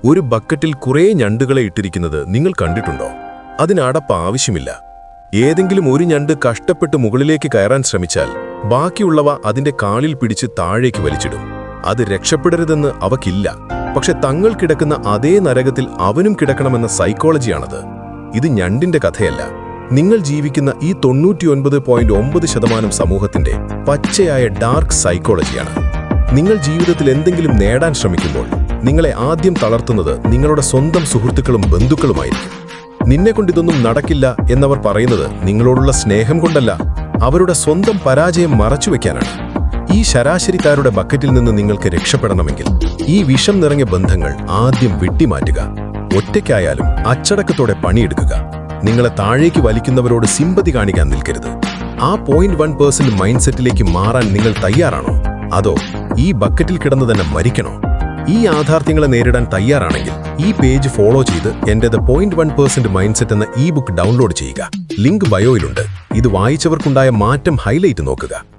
ഒരു ബക്കറ്റിൽ കുറേ ഞണ്ടുകളെ ഇട്ടിരിക്കുന്നത് നിങ്ങൾ കണ്ടിട്ടുണ്ടോ? അതിന് അടപ്പ് ആവശ്യമില്ല. ഏതെങ്കിലും ഒരു ഞണ്ട് കഷ്ടപ്പെട്ട് മുകളിലേക്ക് കയറാൻ ശ്രമിച്ചാൽ ബാക്കിയുള്ളവ അതിന്റെ കാലിൽ പിടിച്ച് താഴേക്ക് വലിച്ചിടും. അത് രക്ഷപ്പെടരുതെന്ന് അവക്കില്ല. പക്ഷെ തങ്ങൾ കിടക്കുന്ന അതേ നരകത്തിൽ അവനും കിടക്കണമെന്ന സൈക്കോളജിയാണത്. ഇത് ഞണ്ടിന്റെ കഥയല്ല. നിങ്ങൾ ജീവിക്കുന്ന ഈ 99.9% സമൂഹത്തിന്റെ പച്ചയായ ഡാർക്ക് സൈക്കോളജിയാണ്. നിങ്ങൾ ജീവിതത്തിൽ എന്തെങ്കിലും നേടാൻ ശ്രമിക്കുമ്പോൾ നിങ്ങളെ ആദ്യം തളർത്തുന്നത് നിങ്ങളുടെ സ്വന്തം സുഹൃത്തുക്കളും ബന്ധുക്കളുമായിരിക്കും. നിന്നെക്കൊണ്ടിതൊന്നും നടക്കില്ല എന്നവർ പറയുന്നത് നിങ്ങളോടുള്ള സ്നേഹം കൊണ്ടല്ല, അവരുടെ സ്വന്തം പരാജയം മറച്ചുവെക്കാനാണ്. ഈ ശരാശരിക്കാരുടെ ബക്കറ്റിൽ നിന്ന് നിങ്ങൾക്ക് രക്ഷപ്പെടണമെങ്കിൽ ഈ വിഷം നിറഞ്ഞ ബന്ധങ്ങൾ ആദ്യം വെട്ടിമാറ്റുക. ഒറ്റയ്ക്കായാലും അച്ചടക്കത്തോടെ പണിയെടുക്കുക. നിങ്ങളെ താഴേക്ക് വലിക്കുന്നവരോട് സിമ്പതി കാണിക്കാൻ നിൽക്കരുത്. ആ 0.1% മൈൻഡ് സെറ്റിലേക്ക് മാറാൻ നിങ്ങൾ തയ്യാറാണോ? അതോ ഈ ബക്കറ്റിൽ കിടന്ന് തന്നെ മരിക്കണോ? ഈ യാഥാർത്ഥ്യങ്ങളെ നേരിടാൻ തയ്യാറാണെങ്കിൽ ഈ പേജ് ഫോളോ ചെയ്ത് എന്റെ 0.1% മൈൻഡ് സെറ്റ് എന്ന ബുക്ക് ഡൗൺലോഡ് ചെയ്യുക. ലിങ്ക് ബയോയിലുണ്ട്. ഇത് വായിച്ചവർക്കുണ്ടായ മാറ്റം ഹൈലൈറ്റ് നോക്കുക.